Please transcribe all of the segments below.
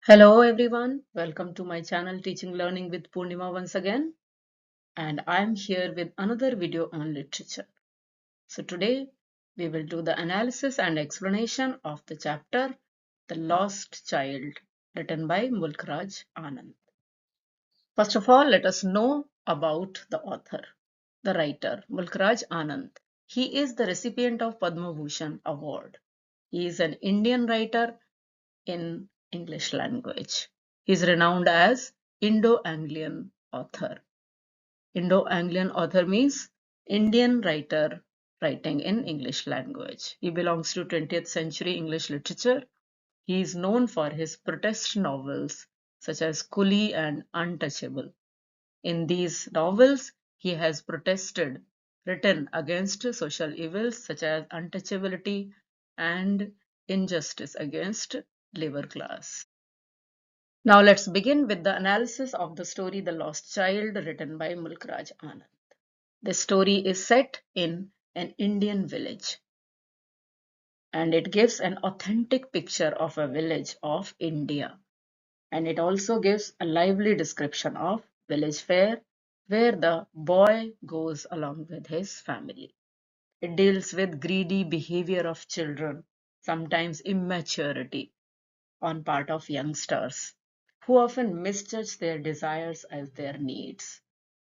Hello everyone, welcome to my channel Teaching Learning with Poornima once again, and I am here with another video on literature. So today we will do the analysis and explanation of the chapter The Lost Child, written by Mulkraj Anand. First of all, let us know about the author, the writer Mulkraj Anand. He is the recipient of Padma Bhushan Award. He is an Indian writer in English language. He is renowned as Indo-Anglian author. Indo-Anglian author means Indian writer writing in English language. He belongs to 20th century English literature. He is known for his protest novels such as Coolie and Untouchable. In these novels, he has protested, written against social evils such as untouchability and injustice against labor class. Now let's begin with the analysis of the story The Lost Child, written by Mulkraj Anand. This story is set in an Indian village, and it gives an authentic picture of a village of India. And it also gives a lively description of village fare where the boy goes along with his family. It deals with greedy behavior of children, sometimes immaturity on part of youngsters, who often misjudge their desires as their needs.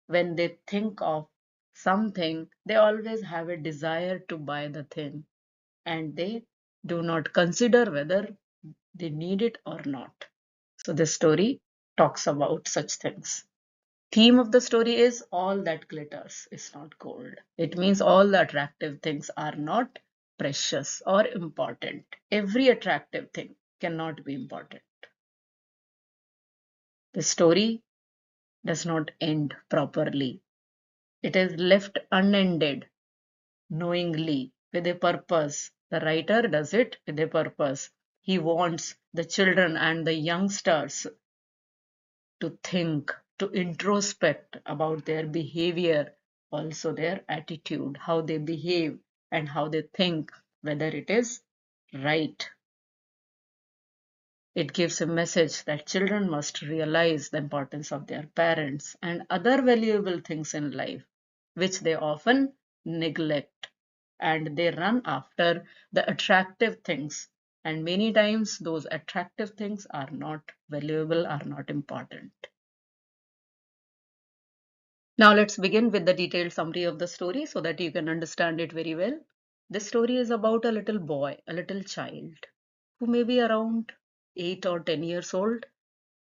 When they think of something, they always have a desire to buy the thing, and they do not consider whether they need it or not. So this story talks about such things. Theme of the story is all that glitters is not gold. It means all the attractive things are not precious or important. Every attractive thing cannot be important. The story does not end properly. It is left unended, knowingly, with a purpose. The writer does it with a purpose. He wants the children and the youngsters to think, to introspect about their behavior, also their attitude, how they behave and how they think, whether it is right. It gives a message that children must realize the importance of their parents and other valuable things in life, which they often neglect, and they run after the attractive things. And many times, those attractive things are not valuable, are not important. Now, let's begin with the detailed summary of the story so that you can understand it very well. This story is about a little boy, a little child, who may be around 8 or 10 years old.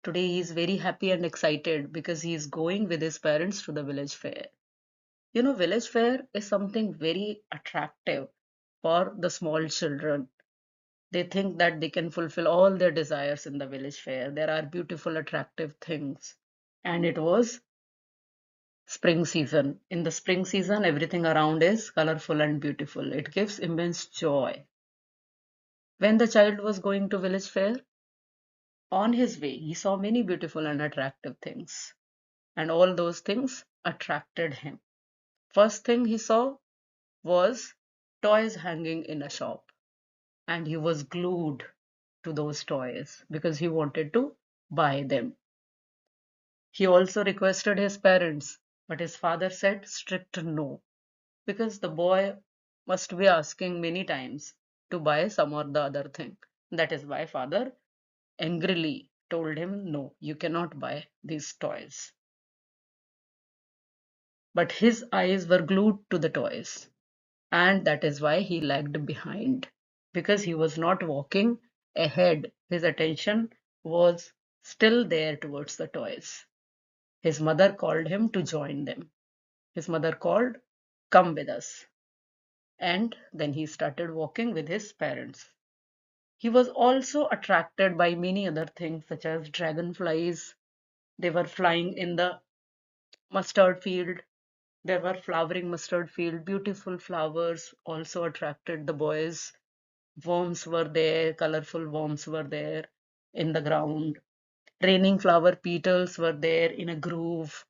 Today he is very happy and excited because he is going with his parents to the village fair. You know, village fair is something very attractive for the small children. They think that they can fulfill all their desires in the village fair. There are beautiful, attractive things. And it was spring season. In the spring season, everything around is colorful and beautiful. It gives immense joy. When the child was going to village fair, on his way, he saw many beautiful and attractive things. And all those things attracted him. First thing he saw was toys hanging in a shop, and he was glued to those toys because he wanted to buy them. He also requested his parents, but his father said strict no, because the boy must be asking many times to buy some or the other thing. That is why father angrily told him, no, you cannot buy these toys. But his eyes were glued to the toys, and that is why he lagged behind, because he was not walking ahead. His attention was still there towards the toys. His mother called him to join them. His mother called, come with us. And then he started walking with his parents. He was also attracted by many other things, such as dragonflies. They were flying in the mustard field. There were flowering mustard field. Beautiful flowers also attracted the boys. Worms were there, colorful worms were there in the ground. Raining flower petals were there in a groove,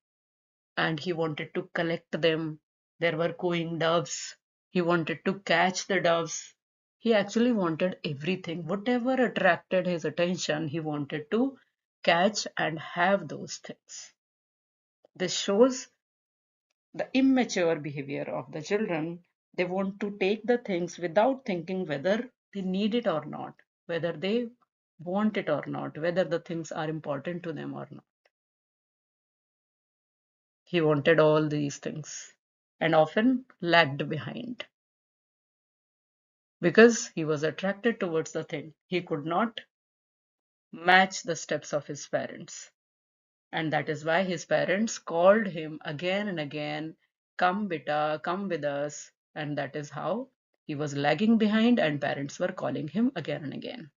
and he wanted to collect them. There were cooing doves. He wanted to catch the doves. He actually wanted everything. Whatever attracted his attention, he wanted to catch and have those things. This shows the immature behavior of the children. They want to take the things without thinking whether they need it or not, whether they want it or not, whether the things are important to them or not. He wanted all these things and often lagged behind because he was attracted towards the thing. He could not match the steps of his parents. And that is why his parents called him again and again, come beta, come with us. And that is how he was lagging behind and parents were calling him again and again.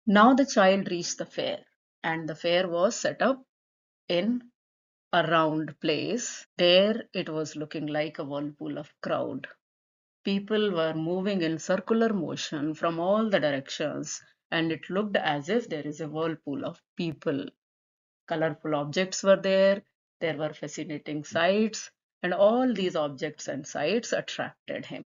Now the child reached the fair, and the fair was set up in a round place. There it was looking like a whirlpool of crowd. People were moving in circular motion from all the directions, and it looked as if there is a whirlpool of people. Colorful objects were there were fascinating sights, and all these objects and sights attracted him.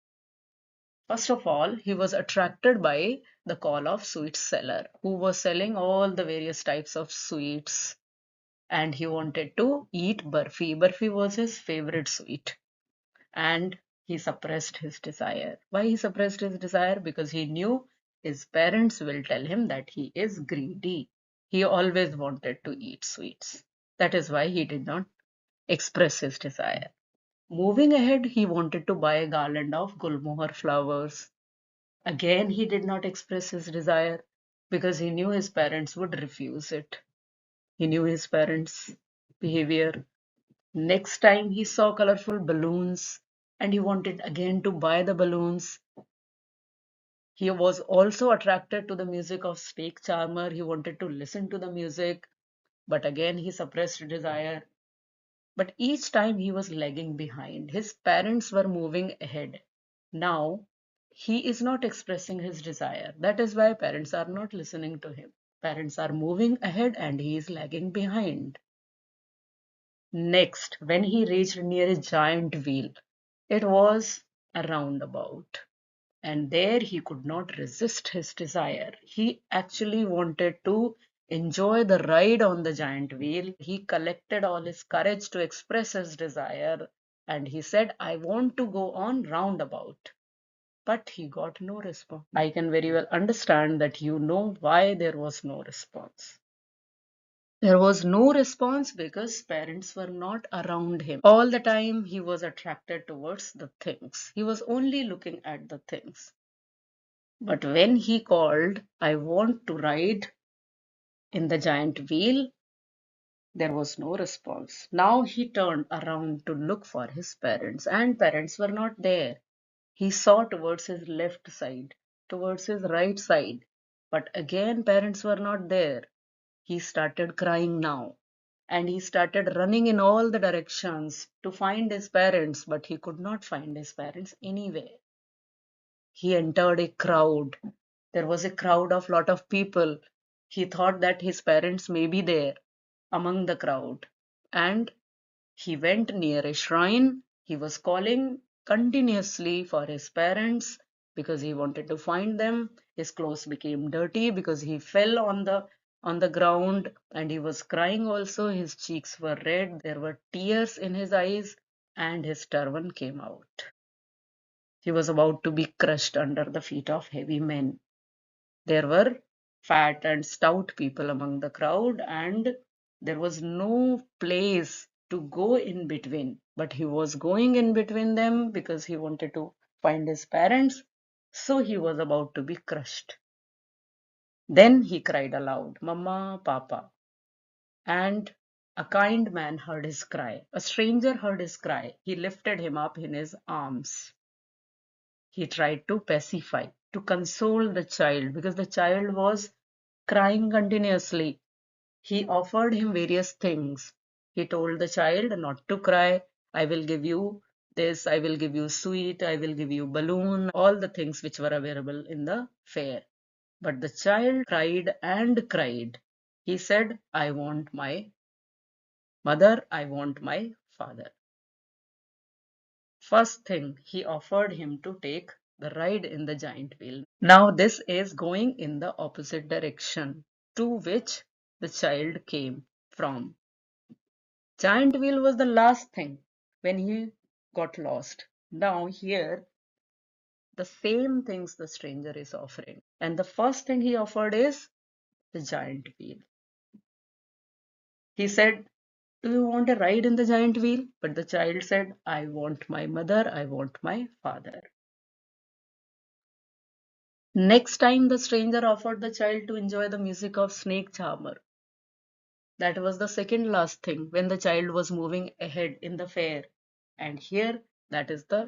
First of all, he was attracted by the call of sweet seller, who was selling all the various types of sweets, and he wanted to eat burfi. Burfi was his favorite sweet, and he suppressed his desire. Why he suppressed his desire? Because he knew his parents will tell him that he is greedy. He always wanted to eat sweets. That is why he did not express his desire. Moving ahead, he wanted to buy a garland of gulmohar flowers. Again, he did not express his desire because he knew his parents would refuse it. He knew his parents' behavior. Next time he saw colorful balloons and he wanted again to buy the balloons. He was also attracted to the music of Snake Charmer. He wanted to listen to the music, but again he suppressed desire. But each time he was lagging behind. His parents were moving ahead. Now he is not expressing his desire. That is why parents are not listening to him. Parents are moving ahead and he is lagging behind. Next, when he reached near a giant wheel, it was a roundabout, and there he could not resist his desire. He actually wanted to enjoy the ride on the giant wheel. He collected all his courage to express his desire, and he said, I want to go on roundabout. But he got no response. I can very well understand that you know why there was no response. There was no response because parents were not around him. All the time he was attracted towards the things. He was only looking at the things. But when he called, I want to ride in the giant wheel, there was no response. Now he turned around to look for his parents, and parents were not there. He saw towards his left side, towards his right side, but again parents were not there. He started crying now, and he started running in all the directions to find his parents, but he could not find his parents anywhere. He entered a crowd. There was a crowd of lot of people. He thought that his parents may be there among the crowd, and he went near a shrine. He was calling continuously for his parents because he wanted to find them. His clothes became dirty because he fell on the ground, and he was crying also. His cheeks were red. There were tears in his eyes, and his turban came out. He was about to be crushed under the feet of heavy men. There were fat and stout people among the crowd, and there was no place to go in between. But he was going in between them because he wanted to find his parents. So he was about to be crushed. Then he cried aloud, Mama, Papa. And a kind man heard his cry. A stranger heard his cry. He lifted him up in his arms. He tried to pacify, to console the child because the child was crying continuously. He offered him various things. He told the child not to cry. I will give you this, I will give you sweet, I will give you balloon, all the things which were available in the fair. But the child cried and cried. He said, I want my mother, I want my father. First thing, he offered him to take the ride in the giant wheel. Now this is going in the opposite direction to which the child came from. Giant wheel was the last thing when he got lost. Now here the same things the stranger is offering. And the first thing he offered is the giant wheel. He said, "Do you want a ride in the giant wheel?" But the child said, "I want my mother, I want my father." Next time the stranger offered the child to enjoy the music of snake charmer. That was the second last thing when the child was moving ahead in the fair. And here, that is the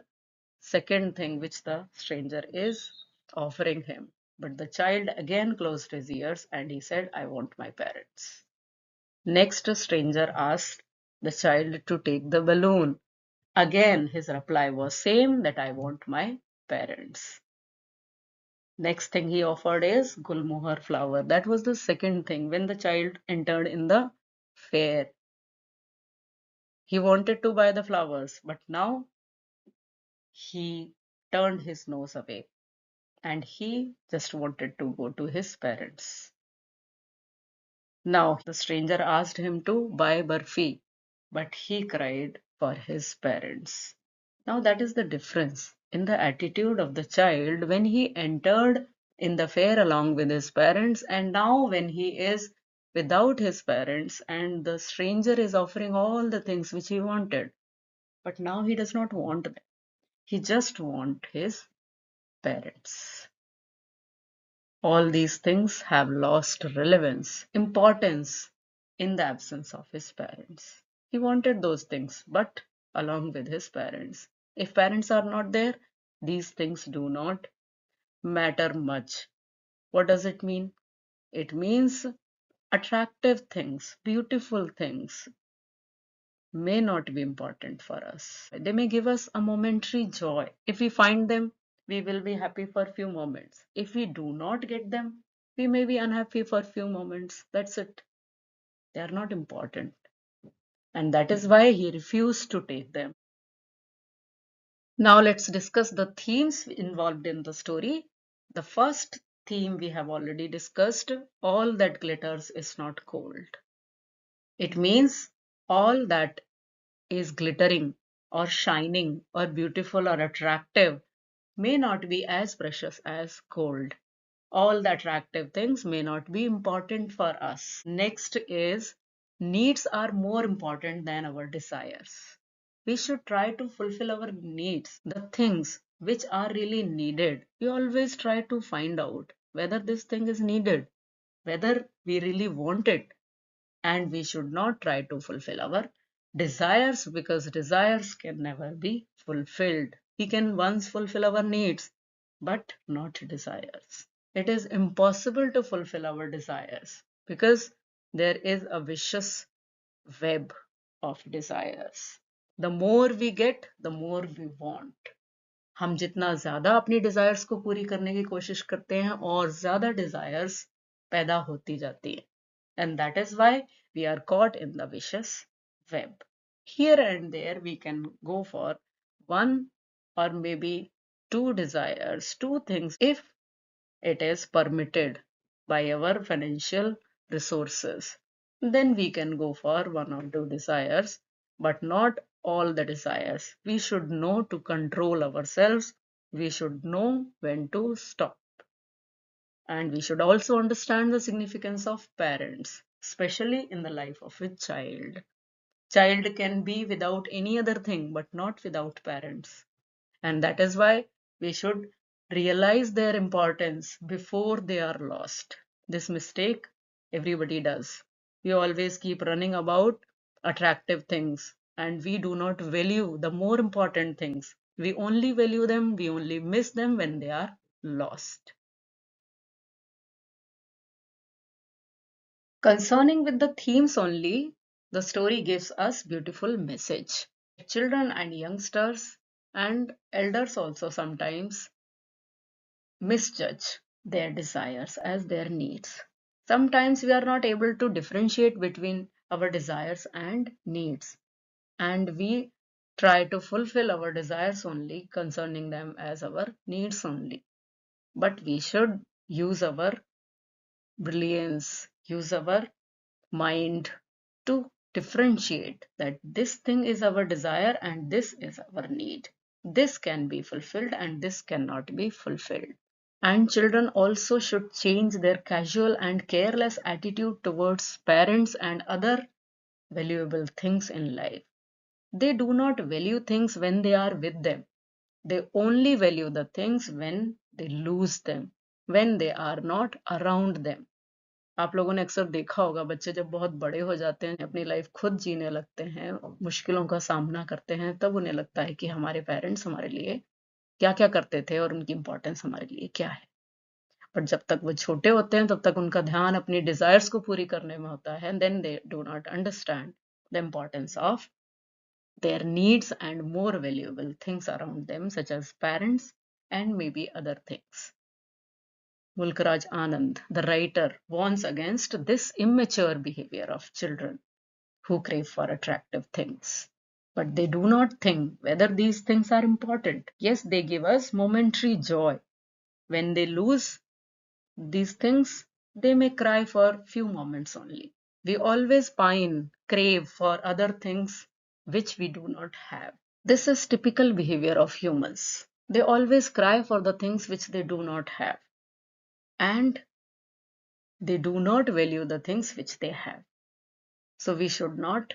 second thing which the stranger is offering him. But the child again closed his ears and he said, "I want my parents." Next, a stranger asked the child to take the balloon. Again, his reply was same, that I want my parents. Next thing he offered is gulmohar flower. That was the second thing when the child entered in the fair. He wanted to buy the flowers, but now he turned his nose away and he just wanted to go to his parents. Now the stranger asked him to buy barfi, but he cried for his parents. Now that is the difference in the attitude of the child when he entered in the fair along with his parents, and now when he is without his parents and the stranger is offering all the things which he wanted. But now he does not want them. He just wants his parents. All these things have lost relevance, importance in the absence of his parents. He wanted those things, but along with his parents. If parents are not there, these things do not matter much. What does it mean? It means attractive things, beautiful things may not be important for us. They may give us a momentary joy. If we find them, we will be happy for a few moments. If we do not get them, we may be unhappy for a few moments. That's it. They are not important. And that is why he refused to take them. Now let's discuss the themes involved in the story. The first theme we have already discussed, all that glitters is not gold. It means all that is glittering or shining or beautiful or attractive may not be as precious as gold. All the attractive things may not be important for us. Next is needs are more important than our desires. We should try to fulfill our needs, the things which are really needed. We always try to find out whether this thing is needed, whether we really want it, and we should not try to fulfill our desires because desires can never be fulfilled. We can once fulfill our needs, but not desires. It is impossible to fulfill our desires because there is a vicious web of desires. The more we get, the more we want. हम जितना ज्यादा अपनी desires को पूरी करने की कोशिश करते हैं और ज्यादा डिजायर्स पैदा होती जाती है. And that is why we are caught in the vicious web. Here and there we can go for one or maybe two desires, two things, if it is permitted by our financial resources. Then we can go for one or two desires, but not all the desires. We should know to control ourselves. We should know when to stop. And we should also understand the significance of parents, especially in the life of a child. Child can be without any other thing, but not without parents. And that is why we should realize their importance before they are lost. This mistake everybody does. We always keep running about attractive things and we do not value the more important things. We only value them, we only miss them when they are lost. Concerning with the themes only, the story gives us beautiful message. Children and youngsters and elders also sometimes misjudge their desires as their needs. Sometimes we are not able to differentiate between our desires and needs, and we try to fulfill our desires only, concerning them as our needs only. But we should use our brilliance, use our mind to differentiate that this thing is our desire and this is our need. This can be fulfilled and this cannot be fulfilled. And children also should change their casual and careless attitude towards parents and other valuable things in life. They do not value things when they are with them. They only value the things when they lose them, when they are not around them. आप लोगों ने अक्सर देखा होगा बच्चे जब बहुत बड़े हो जाते हैं, अपनी लाइफ खुद जीने लगते हैं, मुश्किलों का सामना करते हैं, तब उन्हें लगता है कि हमारे पेरेंट्स हमारे लिए क्या क्या करते थे और उनकी इंपॉर्टेंस हमारे लिए क्या है. बट जब तक वो छोटे होते हैं तब तक उनका ध्यान अपनी डिजायर्स को पूरी करने में होता है. Then they do not understand the importance of their needs and more valuable things around them, such as parents and maybe other things. Mulkraj Anand, the writer, warns against this immature behavior of children who crave for attractive things. But they do not think whether these things are important. Yes, they give us momentary joy. When they lose these things, they may cry for few moments only. We always pine, crave for other things which we do not have. This is typical behavior of humans. They always cry for the things which they do not have. And they do not value the things which they have. So we should not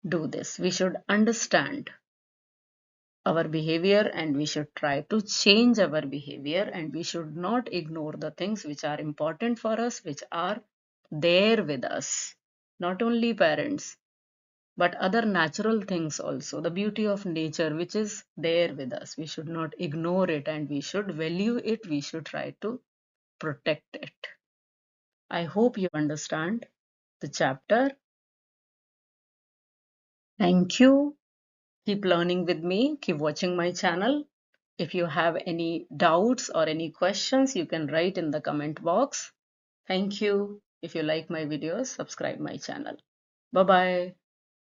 do this. We should understand our behavior and we should try to change our behavior, and we should not ignore the things which are important for us, which are there with us. Not only parents, but other natural things also. The beauty of nature which is there with us. We should not ignore it and we should value it. We should try to protect it. I hope you understand the chapter. Thank you. Keep learning with me. Keep watching my channel. If you have any doubts or any questions, you can write in the comment box. Thank you. If you like my videos, subscribe my channel. Bye-bye.